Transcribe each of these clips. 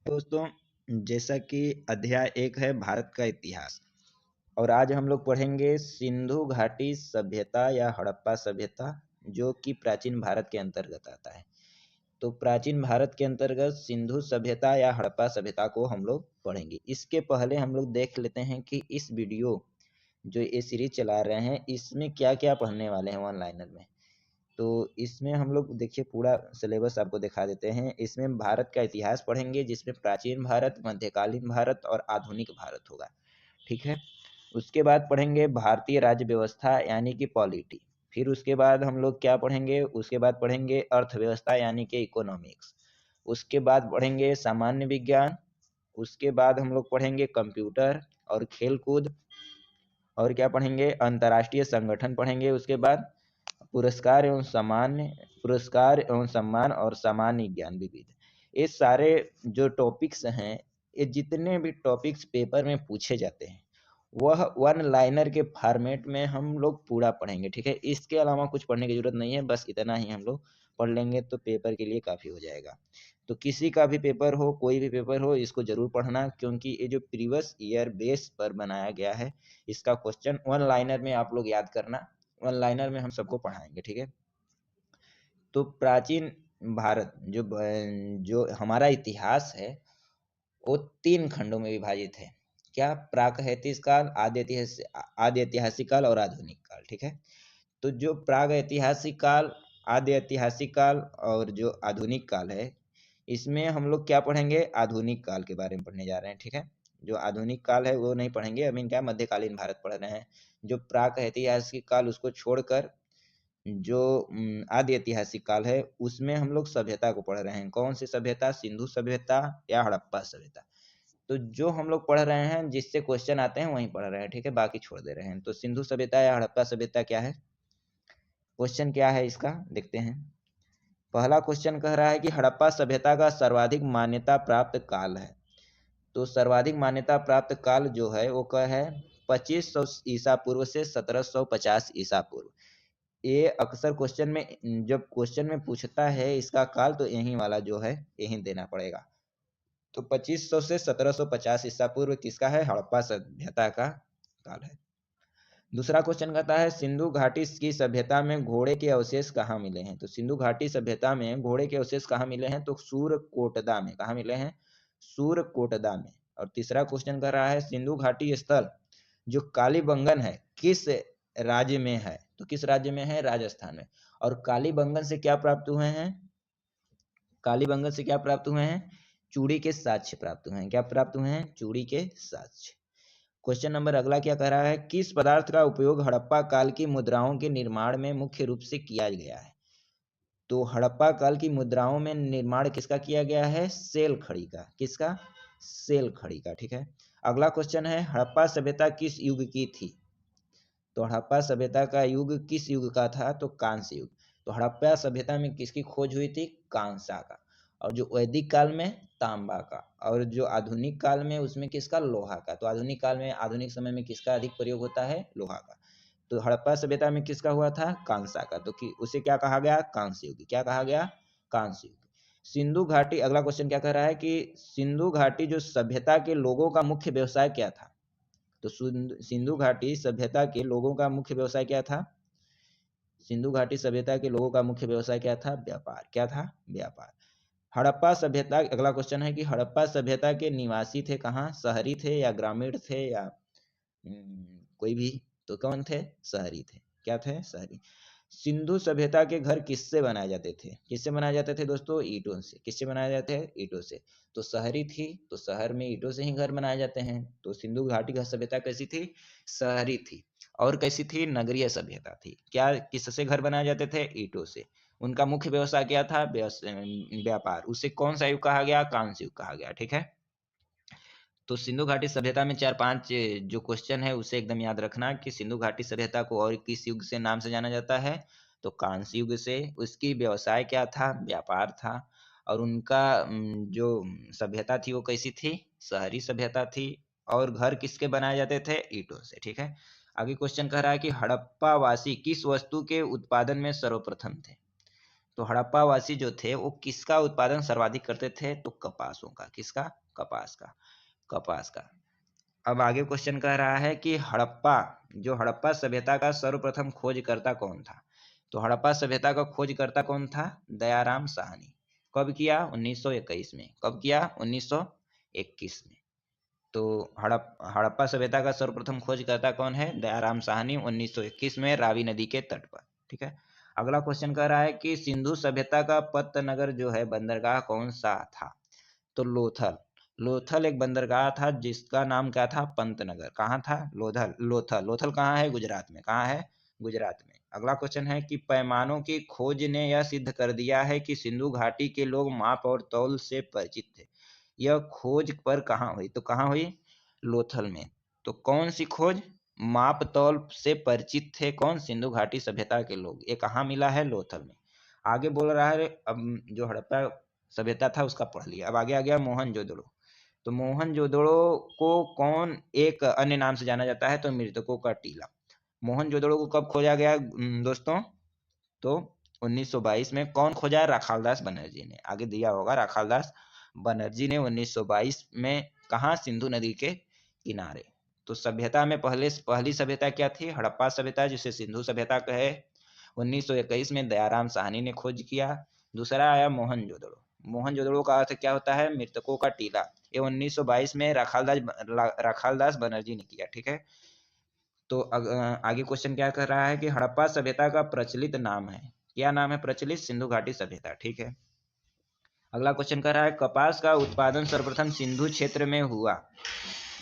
दोस्तों, जैसा कि अध्याय 1 है भारत का इतिहास, और आज हम लोग पढ़ेंगे सिंधु घाटी सभ्यता या हड़प्पा सभ्यता, जो कि प्राचीन भारत के अंतर्गत आता है। तो प्राचीन भारत के अंतर्गत सिंधु सभ्यता या हड़प्पा सभ्यता को हम लोग पढ़ेंगे। इसके पहले हम लोग देख लेते हैं कि इस वीडियो जो ये सीरीज चला रहे हैं, इसमें क्या क्या पढ़ने वाले हैं वन लाइनर में। तो इसमें हम लोग देखिए पूरा सिलेबस आपको दिखा देते हैं। इसमें भारत का इतिहास पढ़ेंगे, जिसमें प्राचीन भारत, मध्यकालीन भारत और आधुनिक भारत होगा। ठीक है। उसके बाद पढ़ेंगे भारतीय राज्य व्यवस्था यानी कि पॉलिटी। फिर उसके बाद हम लोग क्या पढ़ेंगे, उसके बाद पढ़ेंगे अर्थव्यवस्था यानी कि इकोनॉमिक्स। उसके बाद पढ़ेंगे सामान्य विज्ञान। उसके बाद हम लोग पढ़ेंगे कंप्यूटर और खेल कूद। और क्या पढ़ेंगे, अंतर्राष्ट्रीय संगठन पढ़ेंगे। उसके बाद पुरस्कार एवं सम्मान और सामान्य ज्ञान विविध। ये सारे जो टॉपिक्स हैं, ये जितने भी टॉपिक्स पेपर में पूछे जाते हैं, वह वन लाइनर के फॉर्मेट में हम लोग पूरा पढ़ेंगे। ठीक है। इसके अलावा कुछ पढ़ने की जरूरत नहीं है, बस इतना ही हम लोग पढ़ लेंगे तो पेपर के लिए काफी हो जाएगा। तो किसी का भी पेपर हो, कोई भी पेपर हो, इसको जरूर पढ़ना, क्योंकि ये जो प्रीवियस ईयर बेस पर बनाया गया है, इसका क्वेश्चन वन लाइनर में आप लोग याद करना। वन लाइनर में हम सबको पढ़ाएंगे। ठीक है। तो प्राचीन भारत जो हमारा इतिहास है, वो 3 खंडों में विभाजित है। क्या, प्रागैतिहासिक काल, आदि ऐतिहासिक काल और आधुनिक काल। ठीक है। तो जो प्रागैतिहासिक काल, आदि ऐतिहासिक काल और जो आधुनिक काल है, इसमें हम लोग क्या पढ़ेंगे, आधुनिक काल के बारे में पढ़ने जा रहे हैं। ठीक है। जो आधुनिक काल है वो नहीं पढ़ेंगे, अभी क्या मध्यकालीन भारत पढ़ रहे हैं। जो प्रागैतिहासिक काल उसको छोड़कर जो आदि ऐतिहासिक काल है, उसमें हम लोग सभ्यता को पढ़ रहे हैं। कौन सी सभ्यता, सिंधु सभ्यता या हड़प्पा सभ्यता। तो जो हम लोग पढ़ रहे हैं, जिससे क्वेश्चन आते हैं वहीं पढ़ रहे हैं। ठीक है। बाकी छोड़ दे रहे हैं। तो सिंधु सभ्यता या हड़प्पा सभ्यता क्या है, क्वेश्चन क्या है इसका देखते हैं। पहला क्वेश्चन कह रहा है कि हड़प्पा सभ्यता का सर्वाधिक मान्यता प्राप्त काल है। तो सर्वाधिक मान्यता प्राप्त काल जो है वो क्या है, 2500 ईसा पूर्व से 1750 ईसा पूर्व। ये अक्सर क्वेश्चन में, जब क्वेश्चन में पूछता है इसका काल, तो यही वाला जो है यही देना पड़ेगा। तो 2500 से 1750 ईसा पूर्व किसका है, हड़प्पा सभ्यता का काल है। दूसरा क्वेश्चन कहता है सिंधु घाटी की सभ्यता में घोड़े के अवशेष कहाँ मिले हैं। तो सिंधु घाटी सभ्यता में घोड़े के अवशेष कहाँ मिले हैं, तो सूरकोटदा में। कहाँ मिले हैं, सूरकोटदा में। और तीसरा क्वेश्चन कह रहा है सिंधु घाटी स्थल जो कालीबंगन है, किस राज्य में है। तो किस राज्य में है, राजस्थान में। और कालीबंगन से क्या प्राप्त हुए हैं, कालीबंगन से क्या प्राप्त हुए हैं, चूड़ी के साक्ष्य प्राप्त हुए हैं। क्या प्राप्त हुए हैं, चूड़ी के साक्ष्य। क्वेश्चन नंबर अगला क्या कह रहा है, किस पदार्थ का उपयोग हड़प्पा काल की मुद्राओं के निर्माण में मुख्य रूप से किया गया है। तो हड़प्पा काल की मुद्राओं में निर्माण किसका किया गया है, सेल खड़ी का। किसका, सेल खड़ी का। ठीक है। अगला क्वेश्चन है हड़प्पा सभ्यता किस युग की थी। तो हड़प्पा सभ्यता का युग किस युग का था, तो कांस्य युग। तो हड़प्पा सभ्यता में किसकी खोज हुई थी, कांसा का। और जो वैदिक काल में तांबा का। और जो आधुनिक काल में उसमें किसका, लोहा का। तो आधुनिक काल में, आधुनिक समय में किसका अधिक प्रयोग होता है, लोहा का। तो हड़प्पा सभ्यता में किसका हुआ था, कांसा का। तो उसे क्या कहा गया, कांस्य युग। क्या कहा गया, कांस्य युग। सिंधु घाटी, अगला क्वेश्चन क्या कह रहा है कि सिंधु घाटी जो सभ्यता के लोगों का मुख्य व्यवसाय क्या था। तो सिंधु घाटी सभ्यता के लोगों का मुख्य व्यवसाय क्या था, सिंधु घाटी सभ्यता के लोगों का मुख्य व्यवसाय क्या था, व्यापार। क्या था, व्यापार। हड़प्पा सभ्यता, अगला क्वेश्चन है कि हड़प्पा सभ्यता के निवासी थे कहाँ, शहरी थे या ग्रामीण थे या कोई भी। तो कौन थे, शहरी थे। क्या थे, शहरी। सिंधु सभ्यता के घर किससे बनाए जाते थे, किससे बनाए जाते थे दोस्तों, ईंटों से। किससे बनाए जाते हैं, ईंटों से। तो शहरी थी, तो शहर में ईंटों से ही घर बनाए जाते हैं। तो सिंधु घाटी का सभ्यता कैसी थी, शहरी थी। और कैसी थी, नगरीय सभ्यता थी। क्या, किससे घर बनाए जाते थे, ईंटों से। उनका मुख्य व्यवसाय क्या था, व्यापार। उसे कौन सा युग कहा गया, कांस्य युग कहा गया। ठीक है। तो सिंधु घाटी सभ्यता में 4-5 जो क्वेश्चन है उसे एकदम याद रखना कि सिंधु घाटी सभ्यता को और किस युग से नाम से जाना जाता है, तो कांस्य युग से। उसकी व्यवसाय क्या था, व्यापार था। और उनका जो सभ्यता थी वो कैसी थी, शहरी सभ्यता थी। और घर किसके बनाए जाते थे, ईंटों से। ठीक है। आगे क्वेश्चन कह रहा है कि हड़प्पा वासी किस वस्तु के उत्पादन में सर्वप्रथम थे। तो हड़प्पा वासी जो थे वो किसका उत्पादन सर्वाधिक करते थे? तो कपासों का। किसका? कपास का। कपास का। अब आगे क्वेश्चन कह रहा है कि हड़प्पा सभ्यता का सर्वप्रथम खोजकर्ता कौन था? तो हड़प्पा सभ्यता का खोजकर्ता कौन था? दयाराम साहनी। कब किया? 1921 में। कब किया? 1921 में। तो हड़प्पा सभ्यता का सर्वप्रथम खोजकर्ता कौन है? दयाराम साहनी, 1921 में रावी नदी के तट पर। ठीक है। अगला क्वेश्चन कह रहा है कि सिंधु सभ्यता का पत्त नगर जो है बंदरगाह कौन सा था? तो लोथल। लोथल एक बंदरगाह था जिसका नाम क्या था? पंतनगर। कहाँ था? लोथल। लोथल कहाँ है? गुजरात में। कहाँ है? गुजरात में। अगला क्वेश्चन है कि पैमानों की खोज ने यह सिद्ध कर दिया है कि सिंधु घाटी के लोग माप और तौल से परिचित थे। यह खोज पर कहाँ हुई? तो कहाँ हुई? लोथल में। तो कौन सी खोज? माप तौल से परिचित थे कौन? सिंधु घाटी सभ्यता के लोग। ये कहाँ मिला है? लोथल में। आगे बोल रहा है, अब जो हड़प्पा सभ्यता था उसका पढ़ लिया। अब आगे आ गया मोहनजोदड़ो। तो मोहनजोदड़ो को कौन एक अन्य नाम से जाना जाता है? तो मृतकों का टीला। मोहनजोदड़ो को कब खोजा गया दोस्तों? तो 1922 में। कौन खोजा? राखालदास बनर्जी ने। आगे दिया होगा, राखालदास बनर्जी ने 1922 में। कहा? सिंधु नदी के किनारे। तो सभ्यता में पहली सभ्यता क्या थी? हड़प्पा सभ्यता, जिसे सिंधु सभ्यता कहे। 1921 में दयाराम साहनी ने खोज किया। दूसरा आया मोहनजोदड़ो। मोहनजोदड़ो का अर्थ क्या होता है? मृतकों का टीला। ये 1922 में राखालदास बनर्जी ने किया। ठीक है। तो आगे क्वेश्चन क्या कर रहा है कि हड़प्पा सभ्यता का प्रचलित नाम है। क्या नाम है प्रचलित? सिंधु घाटी सभ्यता। ठीक है। अगला क्वेश्चन कर रहा है कपास का उत्पादन सर्वप्रथम सिंधु क्षेत्र में हुआ,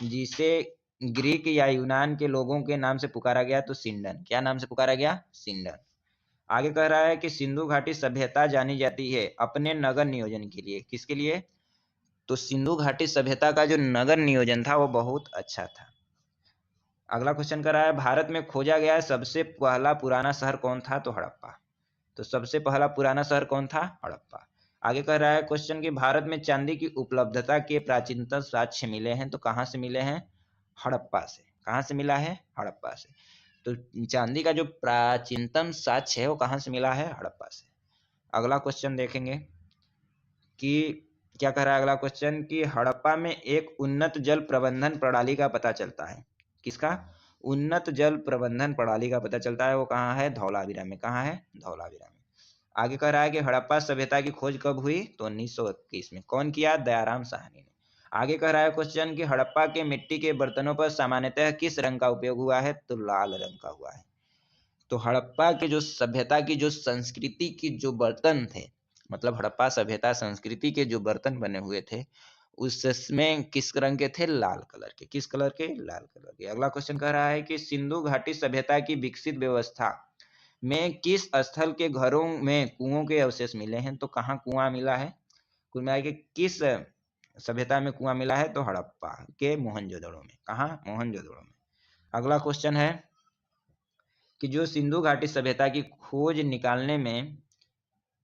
जिसे ग्रीक या यूनान के लोगों के नाम से पुकारा गया। तो सिंडन। क्या नाम से पुकारा गया? सिंडन। आगे कह रहा है कि सिंधु घाटी सभ्यता जानी जाती है अपने नगर नियोजन के लिए। किसके लिए? तो सिंधु घाटी सभ्यता का जो नगर नियोजन था वो बहुत अच्छा था। अगला क्वेश्चन कर रहा है भारत में खोजा गया सबसे पहला पुराना शहर कौन था? तो हड़प्पा। तो सबसे पहला पुराना शहर कौन था? हड़प्पा। आगे कह रहा है क्वेश्चन कि भारत में चांदी की उपलब्धता के प्राचीनतम साक्ष्य मिले हैं। तो कहाँ से मिले हैं? हड़प्पा से। कहाँ से मिला है? हड़प्पा से। तो चांदी का जो प्राचीनतम साक्ष्य है वो कहाँ से मिला है? हड़प्पा से। अगला क्वेश्चन देखेंगे कि क्या कह रहा है अगला क्वेश्चन कि हड़प्पा में एक उन्नत जल प्रबंधन प्रणाली का पता चलता है। किसका? उन्नत जल प्रबंधन प्रणाली का पता चलता है। वो कहाँ है? धौलावीरा में। कहाँ है? धौलावीरा में। आगे कह रहा है कि हड़प्पा सभ्यता की खोज कब हुई? तो 1921 में। कौन किया? दयाराम साहनी ने। आगे कह रहा है क्वेश्चन कि हड़प्पा के मिट्टी के बर्तनों पर सामान्यतः किस रंग का उपयोग हुआ है? तो लाल रंग का हुआ है। तो हड़प्पा के जो सभ्यता की जो संस्कृति की जो बर्तन थे, मतलब हड़प्पा सभ्यता संस्कृति के जो बर्तन बने हुए थे उसमें किस रंग के थे? लाल कलर के। किस कलर के? लाल कलर के। अगला क्वेश्चन कह रहा है कि सिंधु घाटी सभ्यता की विकसित व्यवस्था में किस स्थल के घरों में कुओं के अवशेष मिले हैं? तो कहाँ कुआं मिला है? कुल मिला के किस सभ्यता में कुआं मिला है? तो हड़प्पा के मोहनजोदड़ो में। कहाँ? मोहनजोदड़ो में। अगला क्वेश्चन है कि जो सिंधु घाटी सभ्यता की खोज निकालने में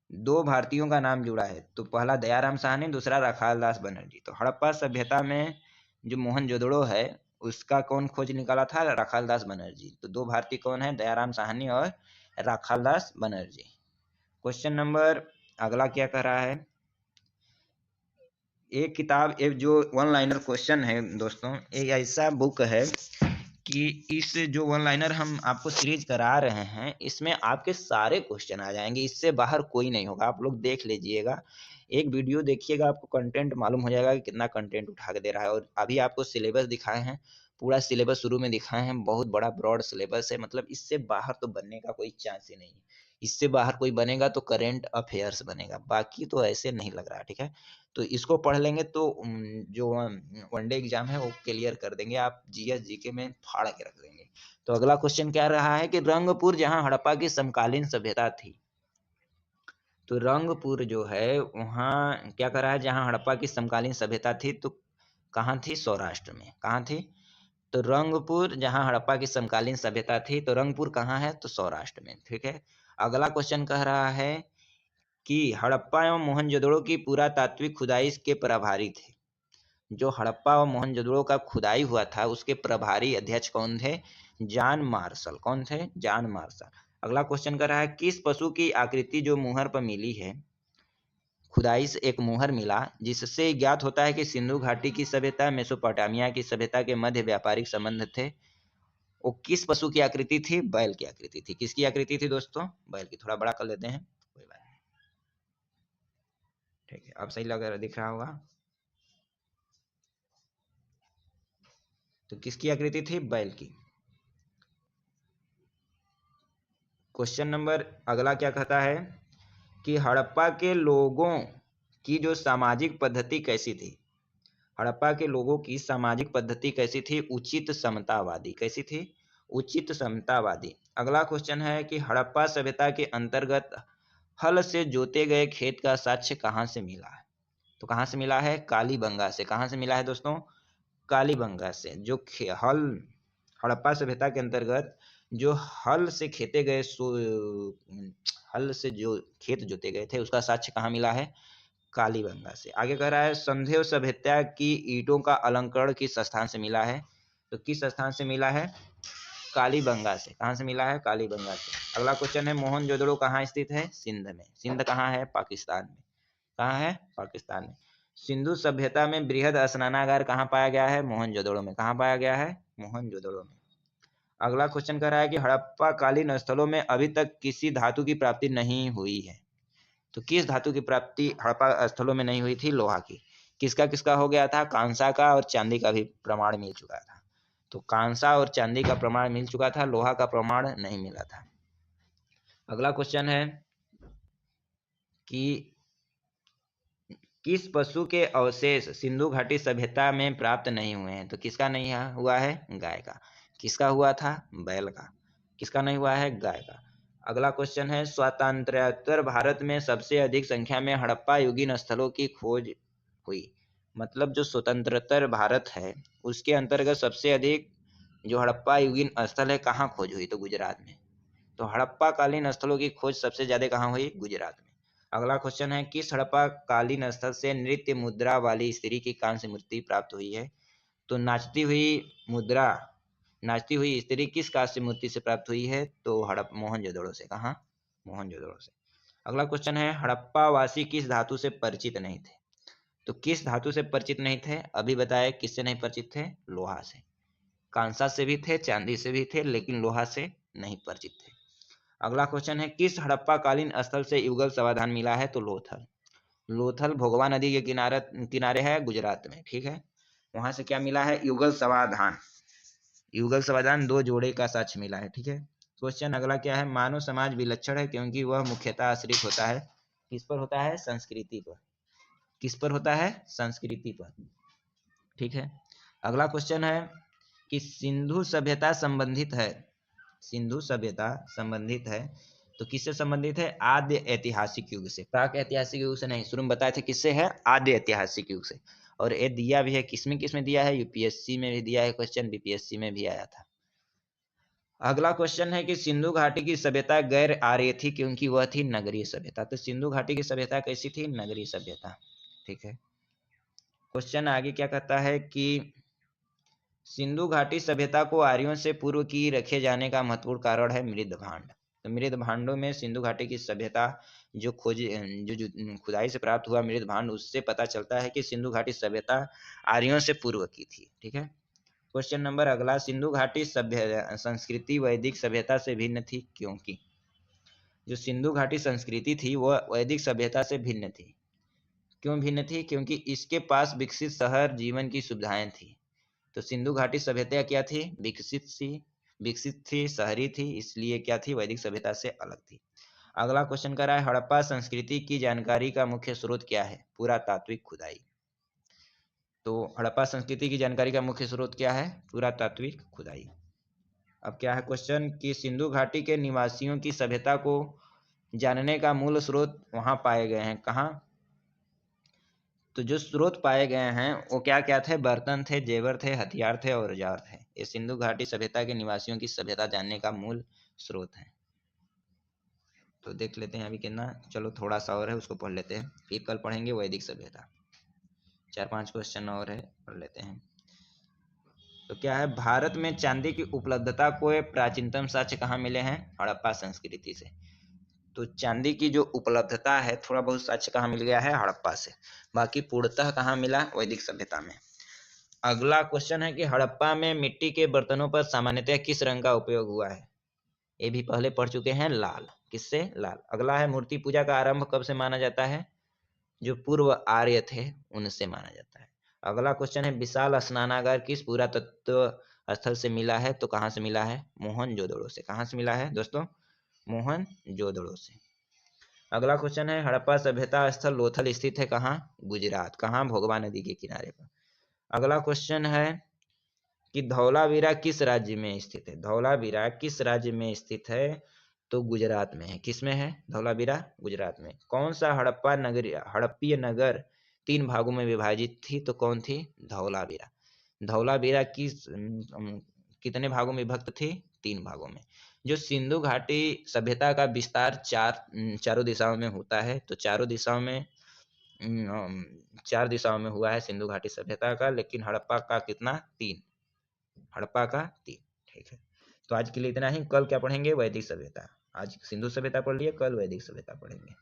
दो भारतीयों का नाम जुड़ा है। तो पहला दयाराम साहनी, दूसरा राखालदास बनर्जी। तो हड़प्पा सभ्यता में जो मोहनजोदड़ो है उसका कौन खोज निकाला था? राखालदास बनर्जी। तो दो भारतीय कौन है? दयाराम साहनी और राखालदास बनर्जी। क्वेश्चन नंबर अगला क्या कह रहा है? एक जो वन लाइनर क्वेश्चन है दोस्तों, एक ऐसा बुक है कि इस जो वन लाइनर हम आपको सीरीज करा रहे हैं इसमें आपके सारे क्वेश्चन आ जाएंगे, इससे बाहर कोई नहीं होगा। आप लोग देख लीजिएगा, एक वीडियो देखिएगा, आपको कंटेंट मालूम हो जाएगा कि कितना कंटेंट उठा के दे रहा है। और अभी आपको सिलेबस दिखाए हैं, पूरा सिलेबस शुरू में दिखाए हैं, बहुत बड़ा ब्रॉड सिलेबस है। मतलब इससे बाहर तो बनने का कोई चांस ही नहीं है। इससे बाहर कोई बनेगा तो करेंट अफेयर्स बनेगा, बाकी तो ऐसे नहीं लग रहा। ठीक है, तो इसको पढ़ लेंगे तो जो वनडे एग्जाम है वो क्लियर कर देंगे। आप जीएस जीके में फाड़ के रख देंगे। तो अगला क्वेश्चन क्या रहा है कि रंगपुर जहां हड़प्पा की समकालीन सभ्यता थी, तो रंगपुर जो है वहाँ क्या कर रहा है? जहां हड़प्पा की समकालीन सभ्यता थी तो कहाँ थी? सौराष्ट्र में। कहाँ थी? तो रंगपुर जहां हड़प्पा की समकालीन सभ्यता थी, तो रंगपुर कहाँ है? तो सौराष्ट्र में। ठीक है। अगला क्वेश्चन कह रहा है कि हड़प्पा एवं मोहनजोदड़ो की पुरातात्विक खुदाई के प्रभारी थे। जो हड़प्पा और मोहनजोदड़ो का खुदाई हुआ था उसके प्रभारी अध्यक्ष कौन थे? John Marshall. कौन थे? John Marshall. अगला क्वेश्चन कर रहा है किस पशु की आकृति जो मुहर पर मिली है, खुदाई से एक मुहर मिला जिससे ज्ञात होता है कि सिंधु घाटी की सभ्यता मेसोपोटामिया की सभ्यता के मध्य व्यापारिक संबंध थे। वो किस पशु की आकृति थी? बैल की आकृति थी। किसकी आकृति थी दोस्तों? बैल की। थोड़ा बड़ा कर लेते हैं, कोई बात नहीं, ठीक है, अब सही लग दिख रहा होगा। तो किसकी आकृति थी? बैल की। क्वेश्चन नंबर अगला क्या कहता है कि हड़प्पा के लोगों की जो सामाजिक पद्धति कैसी थी? हड़प्पा के लोगों की सामाजिक पद्धति कैसी थी? उचित समतावादी। कैसी थी? उचित समतावादी। अगला क्वेश्चन है कि हड़प्पा सभ्यता के अंतर्गत हल से जोते गए खेत का साक्ष्य कहाँ से मिला है? तो कहाँ से मिला है? कालीबंगा से। कहाँ से मिला है दोस्तों? कालीबंगा से। जो हल हड़प्पा सभ्यता के अंतर्गत जो हल से खेते गए हल से जो खेत जोते गए थे उसका साक्ष्य कहाँ मिला है? कालीबंगा से। आगे कह रहा है संधेव सभ्यता की ईंटों का अलंकरण किस स्थान से मिला है? तो किस स्थान से मिला है? कालीबंगा से। कहाँ से मिला है? कालीबंगा से। अगला क्वेश्चन है मोहनजोदड़ो कहाँ स्थित है? सिंध में। सिंध कहाँ है? पाकिस्तान में। कहाँ है? पाकिस्तान में। सिंधु सभ्यता में बृहद स्नानागार कहाँ पाया गया है? मोहनजोदड़ो में। कहाँ पाया गया है? मोहनजोदड़ो में। अगला क्वेश्चन कह रहा है कि हड़प्पा कालीन स्थलों में अभी तक किसी धातु की प्राप्ति नहीं हुई है। तो किस धातु की प्राप्ति हड़प्पा स्थलों में नहीं हुई थी? लोहा की। किसका किसका हो गया था? कांसा का और चांदी का भी प्रमाण मिल चुका था। तो कांसा और चांदी का प्रमाण मिल चुका था, लोहा का प्रमाण नहीं मिला था। अगला क्वेश्चन है कि किस पशु के अवशेष सिंधु घाटी सभ्यता में प्राप्त नहीं हुए हैं? तो किसका नहीं हुआ है? गाय का। किसका हुआ था? बैल का। किसका नहीं हुआ है? गाय का। अगला क्वेश्चन है स्वतंत्रोत्तर भारत में सबसे अधिक संख्या में हड़प्पा युगीन स्थलों की खोज हुई। मतलब जो स्वतंत्रोत्तर भारत है उसके अंतर्गत सबसे अधिक जो हड़प्पा युगीन स्थल है कहाँ खोज हुई? तो गुजरात में। तो हड़प्पा कालीन स्थलों की खोज सबसे ज्यादा कहाँ हुई? गुजरात में। अगला क्वेश्चन है किस हड़प्पा कालीन स्थल से नृत्य मुद्रा वाली स्त्री की कांस्य मूर्ति प्राप्त हुई है? तो नाचती हुई स्त्री किस कांस्य मूर्ति से प्राप्त हुई है? तो मोहनजोदड़ो से। कहाँ? मोहनजोदड़ो से। अगला क्वेश्चन है हड़प्पा वासी किस धातु से परिचित नहीं थे? तो किस धातु से परिचित नहीं थे? अभी बताए किससे नहीं परिचित थे? लोहा से। कांसा से भी थे, चांदी से भी थे, लेकिन लोहा से नहीं परिचित थे। अगला क्वेश्चन है किस हड़प्पा कालीन स्थल से युगल समाधान मिला है? तो लोथल। लोथल भोगवा नदी के किनारे है गुजरात में। ठीक है, वहां से क्या मिला है? युगल समाधान। युगल समाधान 2 जोड़े का साक्ष्य मिला है। ठीक है। क्वेश्चन अगला क्या है? मानव समाज विलक्षण है क्योंकि वह मुख्यतः आश्रित होता है किस पर होता है? संस्कृति पर। किस पर होता है? संस्कृति पर। ठीक है। अगला क्वेश्चन है कि सिंधु सभ्यता संबंधित है, सिंधु सभ्यता संबंधित है तो किससे संबंधित है? आद्य ऐतिहासिक युग से। प्राक ऐतिहासिक युग से नहीं, शुरू में बताए थे किससे है? आद्य ऐतिहासिक युग से। और ये दिया भी है किसमें दिया है? यूपीएससी में भी दिया है क्वेश्चन, बीपीएससी में भी आया था। अगला क्वेश्चन है कि सिंधु घाटी की सभ्यता गैर आर्य थी क्योंकि वह थी नगरीय सभ्यता। तो सिंधु घाटी की सभ्यता कैसी थी? नगरीय सभ्यता। ठीक है। क्वेश्चन आगे क्या कहता है कि सिंधु घाटी सभ्यता को आर्यों से पूर्व की रखे जाने का महत्वपूर्ण कारण है मृद भांड। तो मृद भांडों में सिंधु घाटी की सभ्यता जो खुदाई से प्राप्त हुआ मृद भांड, उससे पता चलता है कि सिंधु घाटी सभ्यता आर्यों से पूर्व की थी। ठीक है। क्वेश्चन नंबर अगला, सिंधु घाटी सभ्य संस्कृति वैदिक सभ्यता से भिन्न थी क्योंकि? जो सिंधु घाटी संस्कृति थी वह वैदिक सभ्यता से भिन्न थी। क्यों भिन्न थी? क्योंकि इसके पास विकसित शहर जीवन की सुविधाएं थी। तो सिंधु घाटी सभ्यता क्या थी? विकसित थी, शहरी थी, इसलिए क्या थी? वैदिक सभ्यता से अलग थी। अगला क्वेश्चन कर रहा है हड़प्पा संस्कृति की जानकारी का मुख्य स्रोत क्या है? पुरातात्विक खुदाई। तो हड़प्पा संस्कृति की जानकारी का मुख्य स्रोत क्या है? पुरातात्विक खुदाई। अब क्या है क्वेश्चन कि सिंधु घाटी के निवासियों की सभ्यता को जानने का मूल स्रोत वहां पाए गए हैं। कहाँ? तो जो स्रोत पाए गए हैं वो क्या क्या थे? बर्तन थे, जेवर थे, हथियार थे और औजार थे। ये सिंधु घाटी सभ्यता के निवासियों की सभ्यता जानने का मूल स्रोत है। तो देख लेते हैं अभी कितना, चलो थोड़ा सा और है उसको पढ़ लेते हैं, फिर कल पढ़ेंगे वैदिक सभ्यता। 4-5 क्वेश्चन और है, पढ़ लेते हैं। तो क्या है, भारत में चांदी की उपलब्धता को प्राचीनतम साक्ष्य कहाँ मिले हैं? हड़प्पा संस्कृति से। तो चांदी की जो उपलब्धता है, थोड़ा बहुत साक्ष्य कहाँ मिल गया है? हड़प्पा से। बाकी पूर्णतः कहाँ मिला? वैदिक सभ्यता में। अगला क्वेश्चन है कि हड़प्पा में मिट्टी के बर्तनों पर सामान्यतः किस रंग का उपयोग हुआ है? ये भी पहले पढ़ चुके हैं, लाल। किससे? लाल। अगला है, मूर्ति पूजा का आरंभ कब से माना जाता है? जो पूर्व आर्य थे उनसे माना जाता है। अगला क्वेश्चन है, विशाल स्नानागार किस पुरातत्व स्थल से मिला है? तो कहाँ से मिला है? मोहनजोदड़ो से। कहाँ से मिला है दोस्तों? मोहनजोदड़ो से। अगला क्वेश्चन है, हड़प्पा सभ्यता स्थल लोथल स्थित है कहाँ? गुजरात। कहाँ? भोगवा नदी के किनारे पर। अगला क्वेश्चन है कि धौलावीरा किस राज्य में स्थित है? धौलावीरा किस राज्य में स्थित है? तो गुजरात में है। किस में है? धौलावीरा गुजरात में। कौन सा हड़प्पीय नगर 3 भागों में विभाजित थी? तो कौन थी? धौलावीरा। धौलावीरा कितने भागों में विभक्त थी? 3 भागों में। जो सिंधु घाटी सभ्यता का विस्तार चारों दिशाओं में होता है, तो चारों दिशाओं में 4 दिशाओं में हुआ है सिंधु घाटी सभ्यता का, लेकिन हड़प्पा का कितना? 3। हड़प्पा का 3। ठीक है, तो आज के लिए इतना ही। कल क्या पढ़ेंगे? वैदिक सभ्यता। आज सिंधु सभ्यता पढ़ लिए, कल वैदिक सभ्यता पढ़ेंगे।